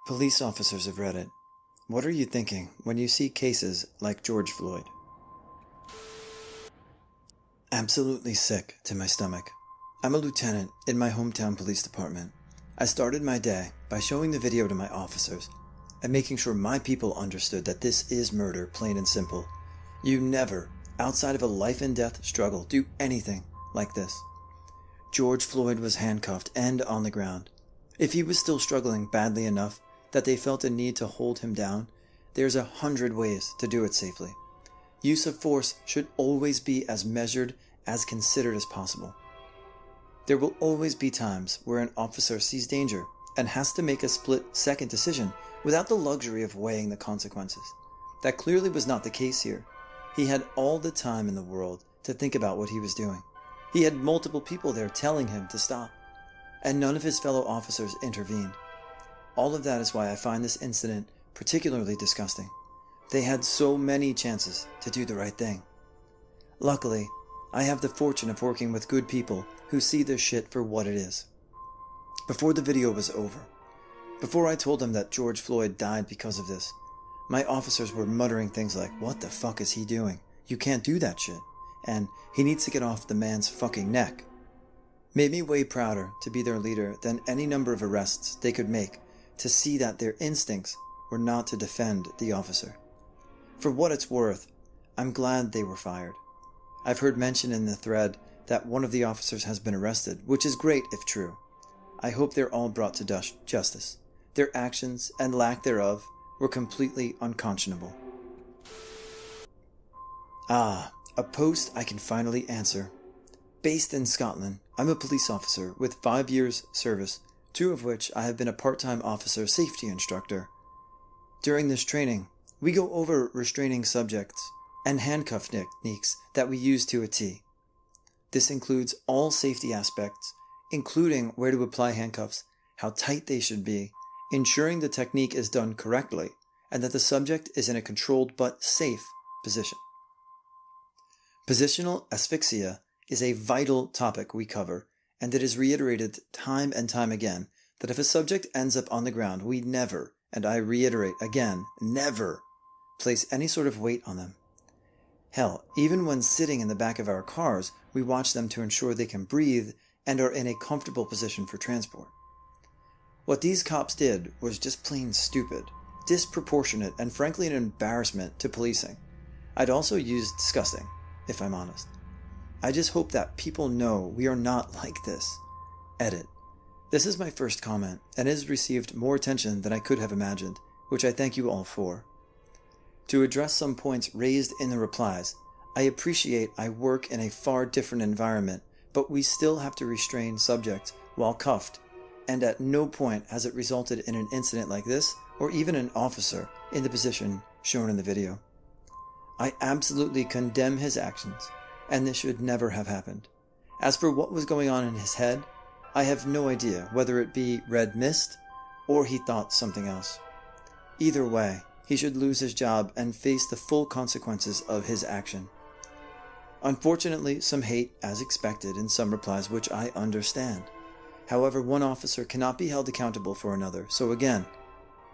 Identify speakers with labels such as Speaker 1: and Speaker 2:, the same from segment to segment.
Speaker 1: Police officers of Reddit, what are you thinking when you see cases like George Floyd? Absolutely sick to my stomach. I'm a lieutenant in my hometown police department. I started my day by showing the video to my officers and making sure my people understood that this is murder, plain and simple. You never, outside of a life and death struggle, do anything like this. George Floyd was handcuffed and on the ground. If he was still struggling badly enough that they felt a need to hold him down, there's 100 ways to do it safely. Use of force should always be as measured, as considered as possible. There will always be times where an officer sees danger and has to make a split-second decision without the luxury of weighing the consequences. That clearly was not the case here. He had all the time in the world to think about what he was doing. He had multiple people there telling him to stop, and none of his fellow officers intervened. All of that is why I find this incident particularly disgusting. They had so many chances to do the right thing. Luckily, I have the fortune of working with good people who see this shit for what it is. Before the video was over, before I told them that George Floyd died because of this, my officers were muttering things like, "What the fuck is he doing? You can't do that shit," and "He needs to get off the man's fucking neck." Made me way prouder to be their leader than any number of arrests they could make, to see that their instincts were not to defend the officer. For what it's worth, I'm glad they were fired. I've heard mention in the thread that one of the officers has been arrested, which is great if true. I hope they're all brought to justice. Their actions, and lack thereof, were completely unconscionable. A post I can finally answer. Based in Scotland, I'm a police officer with 5 years service, 2 of which I have been a part-time officer safety instructor. During this training, we go over restraining subjects and handcuff techniques that we use to a T. This includes all safety aspects, including where to apply handcuffs, how tight they should be, ensuring the technique is done correctly, and that the subject is in a controlled but safe position. Positional asphyxia is a vital topic we cover, and it is reiterated time and time again that if a subject ends up on the ground, we never, and I reiterate again, never, place any sort of weight on them. Hell, even when sitting in the back of our cars, we watch them to ensure they can breathe and are in a comfortable position for transport. What these cops did was just plain stupid, disproportionate, and frankly an embarrassment to policing. I'd also use disgusting, if I'm honest. I just hope that people know we are not like this. Edit. This is my first comment, and it has received more attention than I could have imagined, which I thank you all for. To address some points raised in the replies, I appreciate I work in a far different environment, but we still have to restrain subjects while cuffed, and at no point has it resulted in an incident like this, or even an officer in the position shown in the video. I absolutely condemn his actions, and this should never have happened. As for what was going on in his head, I have no idea whether it be red mist, or he thought something else. Either way, he should lose his job and face the full consequences of his action. Unfortunately, some hate, as expected, in some replies, which I understand. However, one officer cannot be held accountable for another, so again,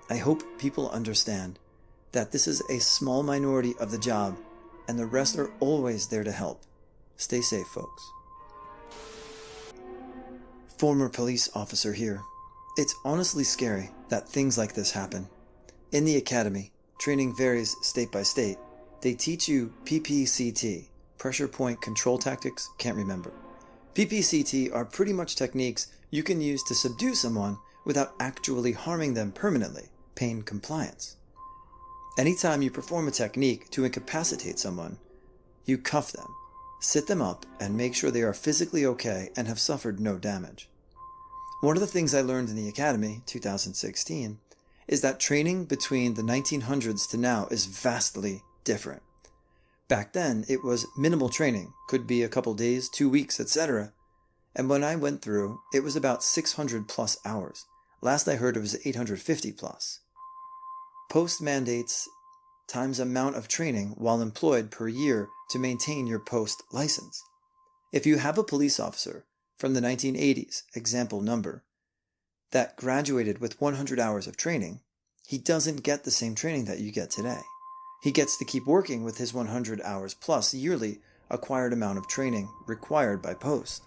Speaker 1: I hope people understand that this is a small minority of the job, and the rest are always there to help. Stay safe, folks. Former police officer here. It's honestly scary that things like this happen. In the academy, training varies state by state. They teach you PPCT, pressure point control tactics, can't remember. PPCT are pretty much techniques you can use to subdue someone without actually harming them permanently, pain compliance. Anytime you perform a technique to incapacitate someone, you cuff them, sit them up, and make sure they are physically okay and have suffered no damage. One of the things I learned in the academy, 2016, is that training between the 1900s to now is vastly different. Back then, it was minimal training, could be a couple days, 2 weeks, etc. And when I went through, it was about 600 plus hours. Last I heard it was 850 plus. Post mandates times amount of training while employed per year to maintain your post license. If you have a police officer from the 1980s, example number, that graduated with 100 hours of training, he doesn't get the same training that you get today. He gets to keep working with his 100 hours plus yearly acquired amount of training required by post.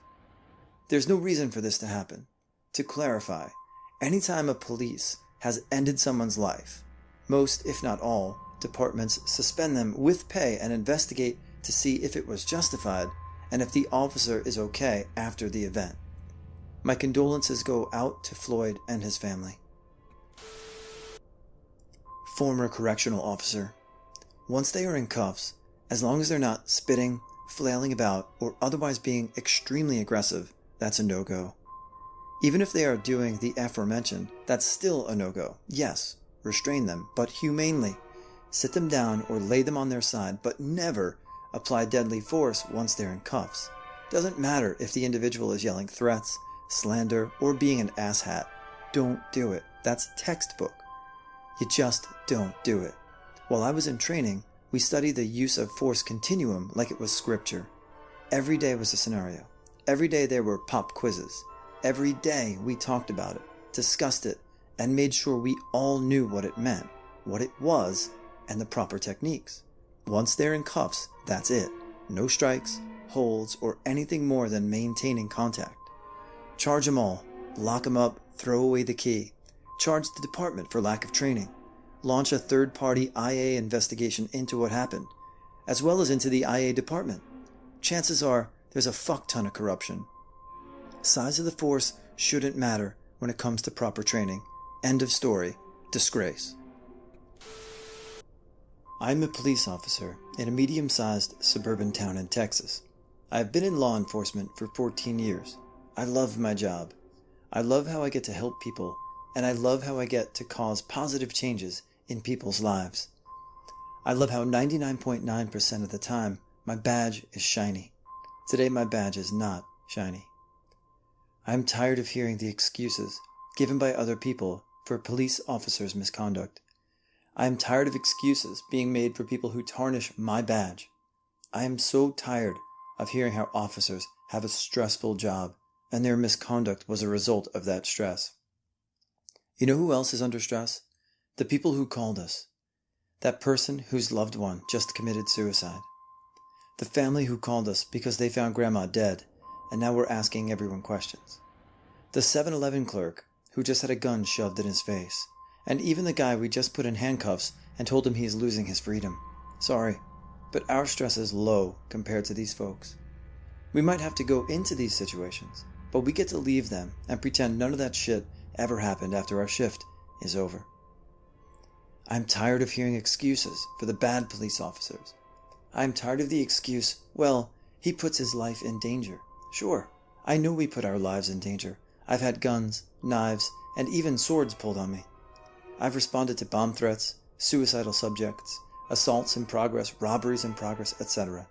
Speaker 1: There's no reason for this to happen. To clarify, anytime a police has ended someone's life, most, if not all, departments suspend them with pay and investigate to see if it was justified and if the officer is okay after the event. My condolences go out to Floyd and his family. Former correctional officer. Once they are in cuffs, as long as they're not spitting, flailing about, or otherwise being extremely aggressive, that's a no-go. Even if they are doing the aforementioned, that's still a no-go. Yes, restrain them, but humanely. Sit them down or lay them on their side, but never apply deadly force once they're in cuffs. Doesn't matter if the individual is yelling threats, slander, or being an asshat. Don't do it. That's textbook. You just don't do it. While I was in training, we studied the use of force continuum like it was scripture. Every day was a scenario. Every day there were pop quizzes. Every day we talked about it, discussed it, and made sure we all knew what it meant, what it was, and the proper techniques. Once they're in cuffs, that's it. No strikes, holds, or anything more than maintaining contact. Charge them all, lock them up, throw away the key. Charge the department for lack of training. Launch a third-party IA investigation into what happened, as well as into the IA department. Chances are there's a fuck ton of corruption. Size of the force shouldn't matter when it comes to proper training. End of story. Disgrace. I'm a police officer in a medium-sized suburban town in Texas. I've been in law enforcement for 14 years. I love my job. I love how I get to help people, and I love how I get to cause positive changes in people's lives. I love how 99.9% of the time my badge is shiny. Today my badge is not shiny. I'm tired of hearing the excuses given by other people for police officers' misconduct. I am tired of excuses being made for people who tarnish my badge. I am so tired of hearing how officers have a stressful job and their misconduct was a result of that stress. You know who else is under stress? The people who called us. That person whose loved one just committed suicide. The family who called us because they found grandma dead and now we're asking everyone questions. The 7-Eleven clerk who just had a gun shoved in his face. And even the guy we just put in handcuffs and told him he is losing his freedom. Sorry, but our stress is low compared to these folks. We might have to go into these situations, but we get to leave them and pretend none of that shit ever happened after our shift is over. I'm tired of hearing excuses for the bad police officers. I'm tired of the excuse, well, he puts his life in danger. Sure, I know we put our lives in danger. I've had guns, knives, and even swords pulled on me. I've responded to bomb threats, suicidal subjects, assaults in progress, robberies in progress, etc.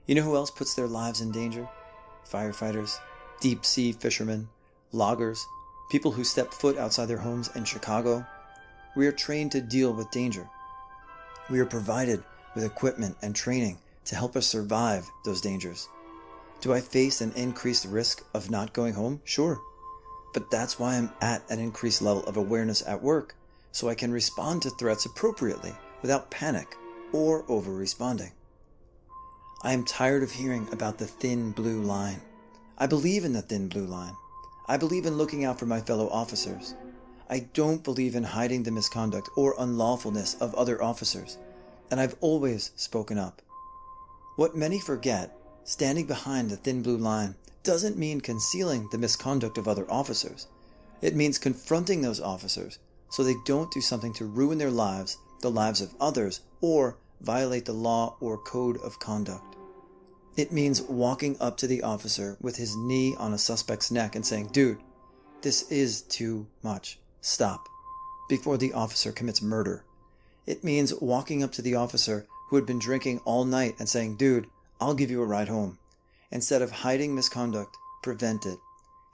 Speaker 1: You know who else puts their lives in danger? Firefighters, deep-sea fishermen, loggers, people who step foot outside their homes in Chicago. We are trained to deal with danger. We are provided with equipment and training to help us survive those dangers. Do I face an increased risk of not going home? Sure. But that's why I'm at an increased level of awareness at work, so I can respond to threats appropriately without panic or over-responding. I am tired of hearing about the thin blue line. I believe in the thin blue line. I believe in looking out for my fellow officers. I don't believe in hiding the misconduct or unlawfulness of other officers, and I've always spoken up. What many forget, standing behind the thin blue line doesn't mean concealing the misconduct of other officers. It means confronting those officers so they don't do something to ruin their lives, the lives of others, or violate the law or code of conduct. It means walking up to the officer with his knee on a suspect's neck and saying, "Dude, this is too much. Stop," before the officer commits murder. It means walking up to the officer who had been drinking all night and saying, "Dude, I'll give you a ride home." Instead of hiding misconduct, prevent it.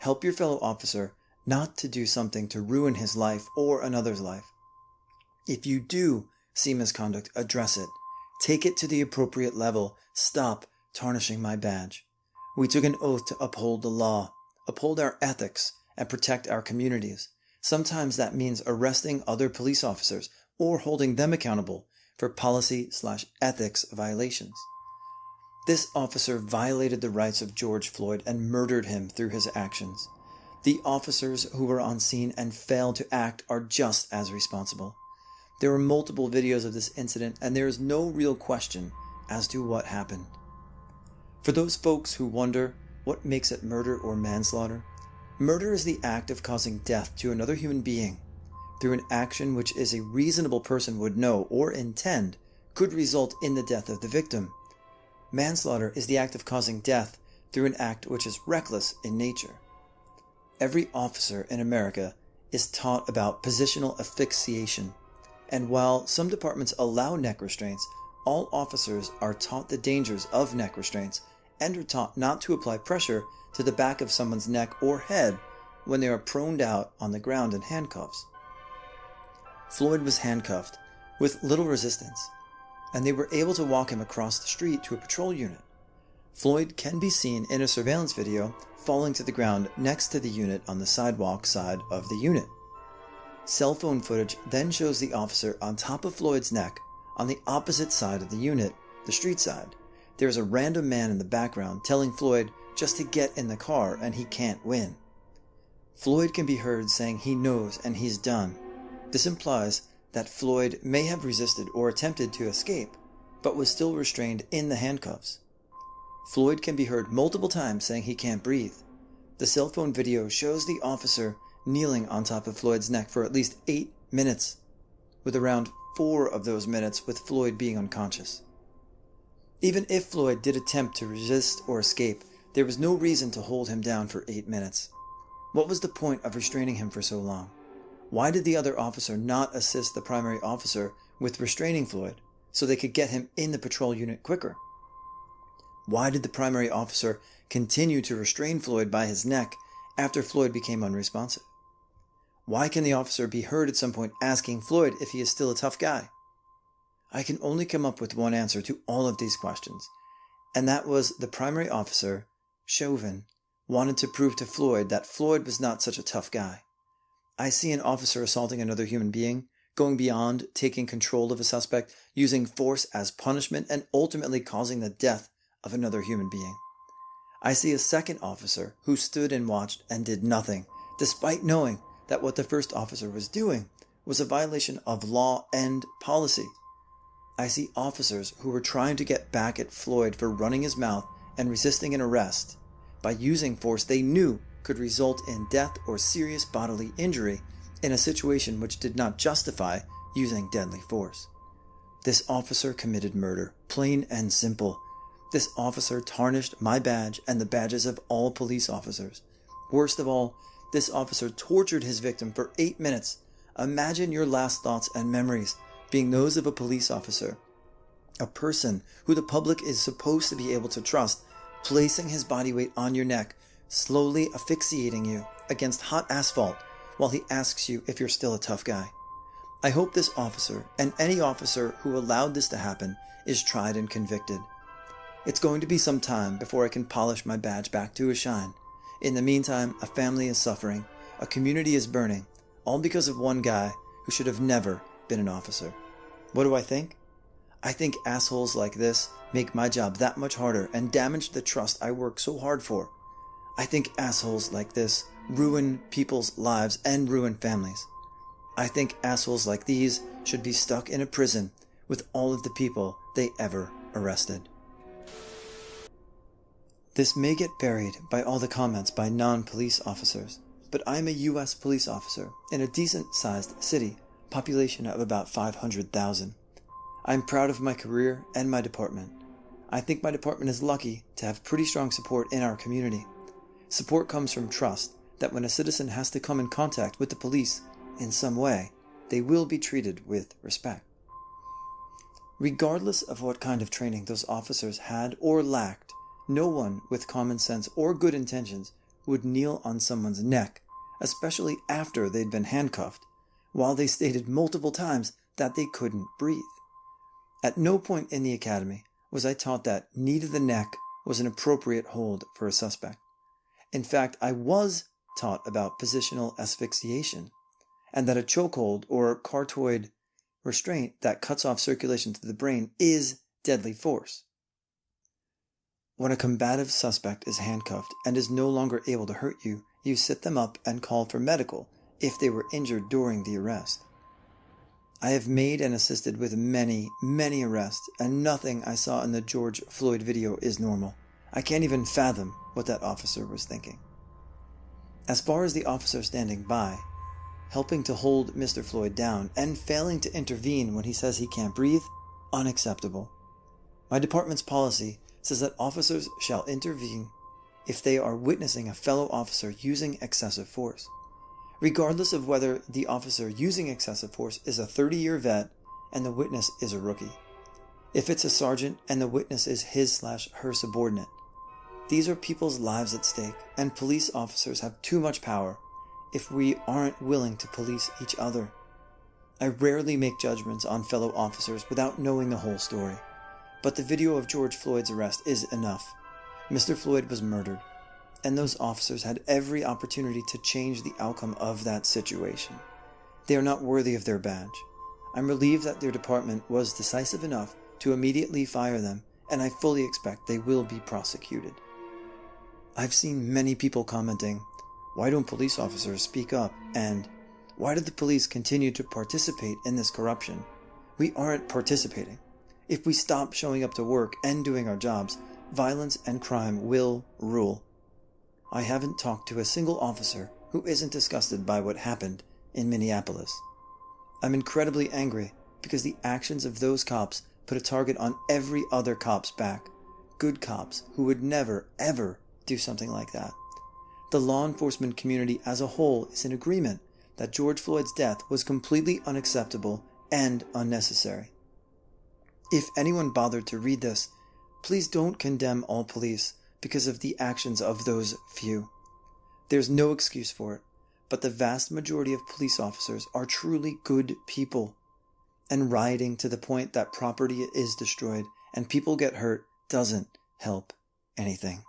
Speaker 1: Help your fellow officer not to do something to ruin his life or another's life. If you do see misconduct, address it. Take it to the appropriate level. Stop tarnishing my badge. We took an oath to uphold the law, uphold our ethics, and protect our communities. Sometimes that means arresting other police officers or holding them accountable for policy/ethics violations. This officer violated the rights of George Floyd and murdered him through his actions. The officers who were on scene and failed to act are just as responsible. There were multiple videos of this incident, and there is no real question as to what happened. For those folks who wonder what makes it murder or manslaughter, murder is the act of causing death to another human being through an action which is a reasonable person would know or intend could result in the death of the victim. Manslaughter is the act of causing death through an act which is reckless in nature. Every officer in America is taught about positional asphyxiation, and while some departments allow neck restraints, all officers are taught the dangers of neck restraints and are taught not to apply pressure to the back of someone's neck or head when they are proned out on the ground in handcuffs. Floyd was handcuffed with little resistance, and they were able to walk him across the street to a patrol unit. Floyd can be seen in a surveillance video falling to the ground next to the unit on the sidewalk side of the unit. Cell phone footage then shows the officer on top of Floyd's neck on the opposite side of the unit, the street side. There is a random man in the background telling Floyd just to get in the car and he can't win. Floyd can be heard saying he knows and he's done. This implies that Floyd may have resisted or attempted to escape, but was still restrained in the handcuffs. Floyd can be heard multiple times saying he can't breathe. The cell phone video shows the officer kneeling on top of Floyd's neck for at least 8 minutes, with around 4 of those minutes with Floyd being unconscious. Even if Floyd did attempt to resist or escape, there was no reason to hold him down for 8 minutes. What was the point of restraining him for so long? Why did the other officer not assist the primary officer with restraining Floyd so they could get him in the patrol unit quicker? Why did the primary officer continue to restrain Floyd by his neck after Floyd became unresponsive? Why can the officer be heard at some point asking Floyd if he is still a tough guy? I can only come up with one answer to all of these questions, and that was the primary officer, Chauvin, wanted to prove to Floyd that Floyd was not such a tough guy. I see an officer assaulting another human being, going beyond taking control of a suspect, using force as punishment, and ultimately causing the death of another human being. I see a second officer who stood and watched and did nothing, despite knowing that what the first officer was doing was a violation of law and policy. I see officers who were trying to get back at Floyd for running his mouth and resisting an arrest by using force they knew could result in death or serious bodily injury in a situation which did not justify using deadly force. This officer committed murder, plain and simple. This officer tarnished my badge and the badges of all police officers. Worst of all, this officer tortured his victim for 8 minutes. Imagine your last thoughts and memories being those of a police officer, a person who the public is supposed to be able to trust, placing his body weight on your neck, slowly asphyxiating you against hot asphalt while he asks you if you're still a tough guy. I hope this officer, and any officer who allowed this to happen, is tried and convicted. It's going to be some time before I can polish my badge back to a shine. In the meantime, a family is suffering, a community is burning, all because of one guy who should have never been an officer. What do I think? I think assholes like this make my job that much harder and damage the trust I work so hard for. I think assholes like this ruin people's lives and ruin families. I think assholes like these should be stuck in a prison with all of the people they ever arrested. This may get buried by all the comments by non-police officers, but I'm a U.S. police officer in a decent-sized city, population of about 500,000. I'm proud of my career and my department. I think my department is lucky to have pretty strong support in our community. Support comes from trust that when a citizen has to come in contact with the police in some way, they will be treated with respect. Regardless of what kind of training those officers had or lacked, no one with common sense or good intentions would kneel on someone's neck, especially after they'd been handcuffed, while they stated multiple times that they couldn't breathe. At no point in the academy was I taught that knee to the neck was an appropriate hold for a suspect. In fact, I was taught about positional asphyxiation, and that a chokehold or cartoid restraint that cuts off circulation to the brain is deadly force. When a combative suspect is handcuffed and is no longer able to hurt you, you sit them up and call for medical if they were injured during the arrest. I have made and assisted with many, many arrests, and nothing I saw in the George Floyd video is normal. I can't even fathom what that officer was thinking. As far as the officer standing by, helping to hold Mr. Floyd down and failing to intervene when he says he can't breathe, unacceptable. My department's policy says that officers shall intervene if they are witnessing a fellow officer using excessive force, regardless of whether the officer using excessive force is a 30-year vet and the witness is a rookie. If it's a sergeant and the witness is his/her subordinate. These are people's lives at stake, and police officers have too much power if we aren't willing to police each other. I rarely make judgments on fellow officers without knowing the whole story, but the video of George Floyd's arrest is enough. Mr. Floyd was murdered, and those officers had every opportunity to change the outcome of that situation. They are not worthy of their badge. I'm relieved that their department was decisive enough to immediately fire them, and I fully expect they will be prosecuted. I've seen many people commenting, "Why don't police officers speak up?" and "Why did the police continue to participate in this corruption?" We aren't participating. If we stop showing up to work and doing our jobs, violence and crime will rule. I haven't talked to a single officer who isn't disgusted by what happened in Minneapolis. I'm incredibly angry because the actions of those cops put a target on every other cop's back. Good cops who would never, ever do something like that. The law enforcement community as a whole is in agreement that George Floyd's death was completely unacceptable and unnecessary. If anyone bothered to read this, please don't condemn all police because of the actions of those few. There's no excuse for it, but the vast majority of police officers are truly good people, and rioting to the point that property is destroyed and people get hurt doesn't help anything.